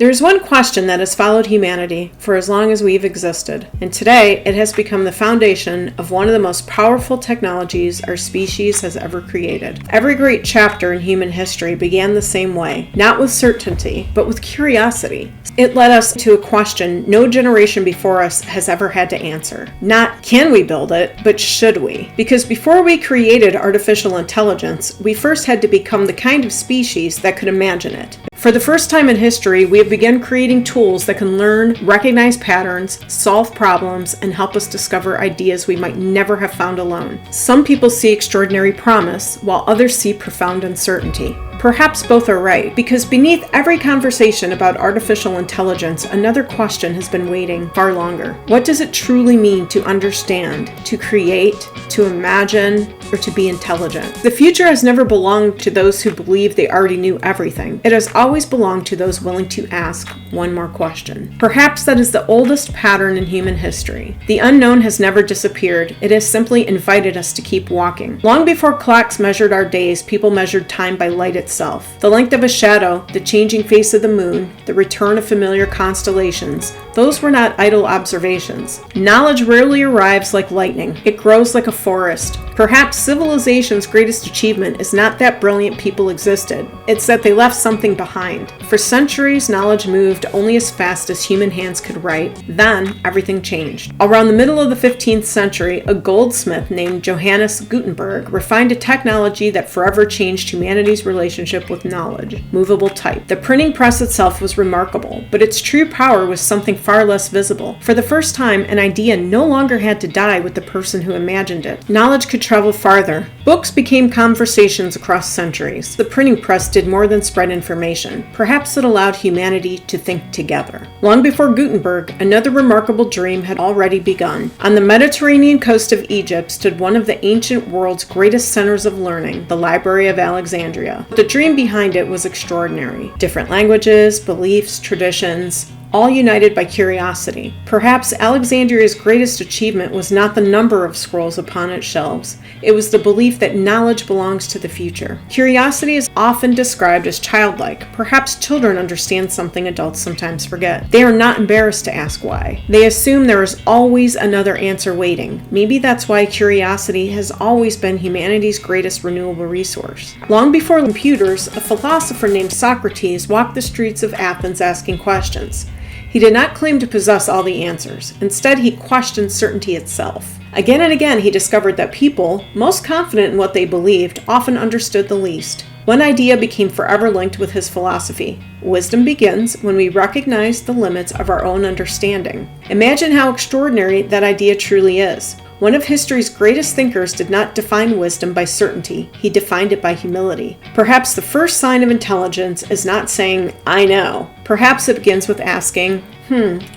There's one question that has followed humanity for as long as we've existed, and today it has become the foundation of one of the most powerful technologies our species has ever created. Every great chapter in human history began the same way, not with certainty, but with curiosity. It led us to a question no generation before us has ever had to answer. Not can we build it, but should we? Because before we created artificial intelligence, we first had to become the kind of species that could imagine it. For the first time in history, we have begun creating tools that can learn, recognize patterns, solve problems, and help us discover ideas we might never have found alone. Some people see extraordinary promise, while others see profound uncertainty. Perhaps both are right, because beneath every conversation about artificial intelligence, another question has been waiting far longer. What does it truly mean to understand, to create, to imagine, or to be intelligent? The future has never belonged to those who believe they already knew everything. It has always belonged to those willing to ask one more question. Perhaps that is the oldest pattern in human history. The unknown has never disappeared. It has simply invited us to keep walking. Long before clocks measured our days, people measured time by light itself. The length of a shadow, the changing face of the moon, the return of familiar constellations, those were not idle observations. Knowledge rarely arrives like lightning. It grows like a forest. Perhaps civilization's greatest achievement is not that brilliant people existed. It's that they left something behind. For centuries, knowledge moved only as fast as human hands could write. Then, everything changed. Around the middle of the 15th century, a goldsmith named Johannes Gutenberg refined a technology that forever changed humanity's relationship with knowledge: movable type. The printing press itself was remarkable, but its true power was something far less visible. For the first time, an idea no longer had to die with the person who imagined it. Knowledge could travel farther. Books became conversations across centuries. The printing press did more than spread information. Perhaps it allowed humanity to think together. Long before Gutenberg, another remarkable dream had already begun. On the Mediterranean coast of Egypt stood one of the ancient world's greatest centers of learning, the Library of Alexandria. The dream behind it was extraordinary. Different languages, beliefs, traditions, all united by curiosity. Perhaps Alexandria's greatest achievement was not the number of scrolls upon its shelves. It was the belief that knowledge belongs to the future. Curiosity is often described as childlike. Perhaps children understand something adults sometimes forget. They are not embarrassed to ask why. They assume there is always another answer waiting. Maybe that's why curiosity has always been humanity's greatest renewable resource. Long before computers, a philosopher named Socrates walked the streets of Athens asking questions. He did not claim to possess all the answers. Instead, he questioned certainty itself. Again and again, he discovered that people, most confident in what they believed, often understood the least. One idea became forever linked with his philosophy. Wisdom begins when we recognize the limits of our own understanding. Imagine how extraordinary that idea truly is. One of history's greatest thinkers did not define wisdom by certainty. He defined it by humility. Perhaps the first sign of intelligence is not saying, "I know." Perhaps it begins with asking,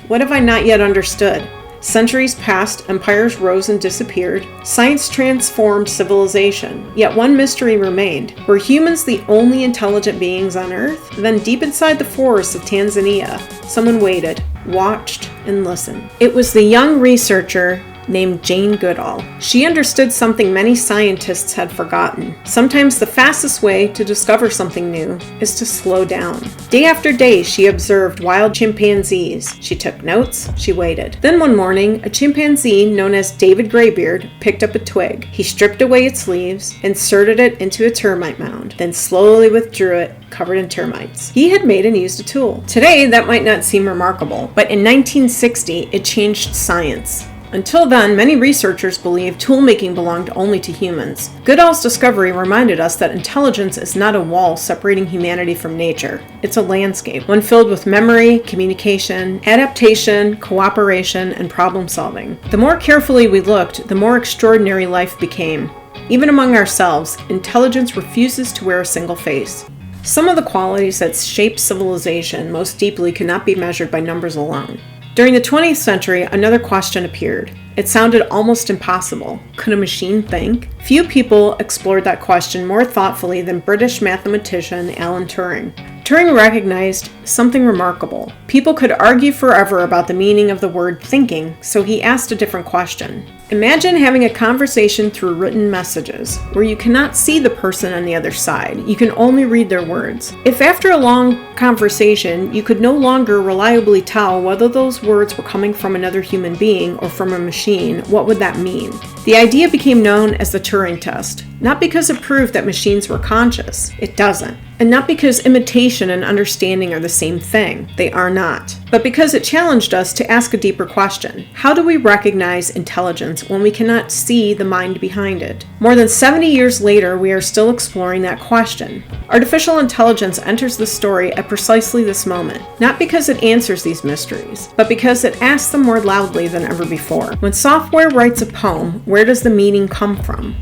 what have I not yet understood? Centuries passed, empires rose and disappeared. Science transformed civilization, yet one mystery remained. Were humans the only intelligent beings on Earth? Then deep inside the forests of Tanzania, someone waited, watched, and listened. It was the young researcher named Jane Goodall. She understood something many scientists had forgotten. Sometimes the fastest way to discover something new is to slow down. Day after day, she observed wild chimpanzees. She took notes, she waited. Then one morning, a chimpanzee known as David Graybeard picked up a twig. He stripped away its leaves, inserted it into a termite mound, then slowly withdrew it, covered in termites. He had made and used a tool. Today, that might not seem remarkable, but in 1960, it changed science. Until then, many researchers believed tool-making belonged only to humans. Goodall's discovery reminded us that intelligence is not a wall separating humanity from nature. It's a landscape, one filled with memory, communication, adaptation, cooperation, and problem-solving. The more carefully we looked, the more extraordinary life became. Even among ourselves, intelligence refuses to wear a single face. Some of the qualities that shape civilization most deeply cannot be measured by numbers alone. During the 20th century, another question appeared. It sounded almost impossible. Could a machine think? Few people explored that question more thoughtfully than British mathematician Alan Turing. Turing recognized something remarkable. People could argue forever about the meaning of the word thinking, so he asked a different question. Imagine having a conversation through written messages, where you cannot see the person on the other side. You can only read their words. If after a long conversation, you could no longer reliably tell whether those words were coming from another human being or from a machine, what would that mean? The idea became known as the Turing test, not because it proved that machines were conscious. It doesn't. And not because imitation and understanding are the same thing. They are not. But because it challenged us to ask a deeper question. How do we recognize intelligence when we cannot see the mind behind it? More than 70 years later, we are still exploring that question. Artificial intelligence enters the story at precisely this moment, not because it answers these mysteries, but because it asks them more loudly than ever before. When software writes a poem, where does the meaning come from?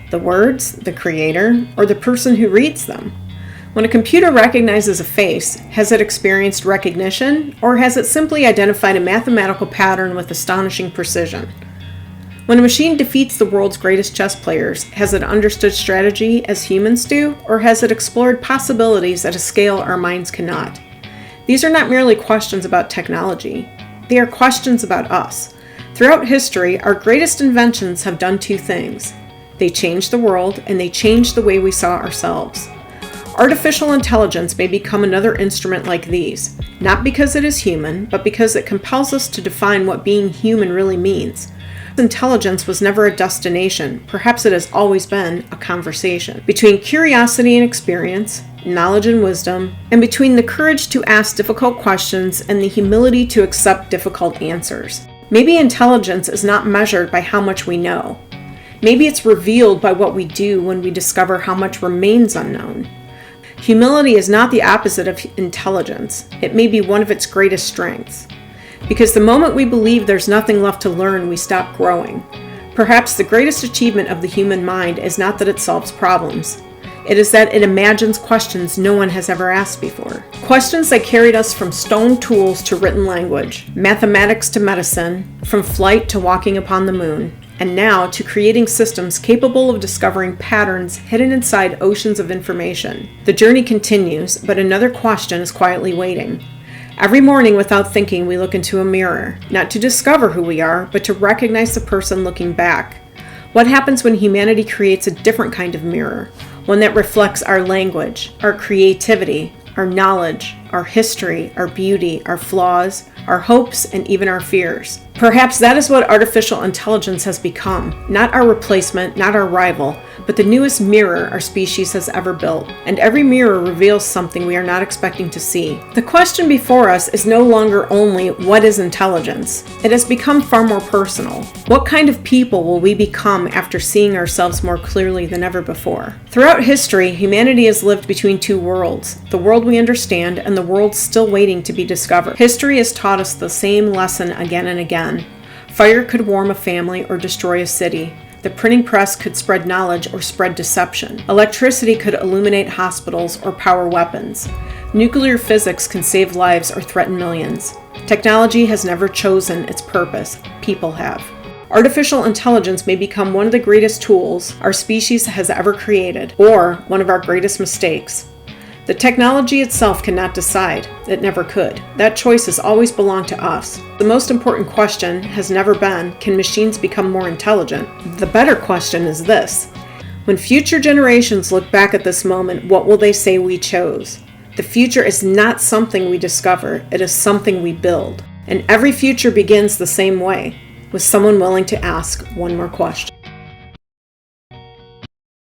The words, the creator, or the person who reads them? When a computer recognizes a face, has it experienced recognition, or has it simply identified a mathematical pattern with astonishing precision? When a machine defeats the world's greatest chess players, has it understood strategy as humans do, or has it explored possibilities at a scale our minds cannot? These are not merely questions about technology. They are questions about us. Throughout history, our greatest inventions have done two things. They changed the world, and they changed the way we saw ourselves. Artificial intelligence may become another instrument like these, not because it is human, but because it compels us to define what being human really means. Intelligence was never a destination, perhaps it has always been a conversation. Between curiosity and experience, knowledge and wisdom, and between the courage to ask difficult questions and the humility to accept difficult answers. Maybe intelligence is not measured by how much we know. Maybe it's revealed by what we do when we discover how much remains unknown. Humility is not the opposite of intelligence. It may be one of its greatest strengths. Because the moment we believe there's nothing left to learn, we stop growing. Perhaps the greatest achievement of the human mind is not that it solves problems. It is that it imagines questions no one has ever asked before. Questions that carried us from stone tools to written language, mathematics to medicine, from flight to walking upon the moon, and now to creating systems capable of discovering patterns hidden inside oceans of information. The journey continues, but another question is quietly waiting. Every morning without thinking, we look into a mirror, not to discover who we are, but to recognize the person looking back. What happens when humanity creates a different kind of mirror? One that reflects our language, our creativity, our knowledge, our history, our beauty, our flaws, our hopes, and even our fears. Perhaps that is what artificial intelligence has become. Not our replacement, not our rival, but the newest mirror our species has ever built. And every mirror reveals something we are not expecting to see. The question before us is no longer only, what is intelligence? It has become far more personal. What kind of people will we become after seeing ourselves more clearly than ever before? Throughout history, humanity has lived between two worlds, the world we understand and the world still waiting to be discovered. History has taught us the same lesson again and again. Fire could warm a family or destroy a city. The printing press could spread knowledge or spread deception. Electricity could illuminate hospitals or power weapons. Nuclear physics can save lives or threaten millions. Technology has never chosen its purpose. People have. Artificial intelligence may become one of the greatest tools our species has ever created, or one of our greatest mistakes. The technology itself cannot decide. It never could. That choice has always belonged to us. The most important question has never been, can machines become more intelligent? The better question is this. When future generations look back at this moment, what will they say we chose? The future is not something we discover. It is something we build. And every future begins the same way, with someone willing to ask one more question.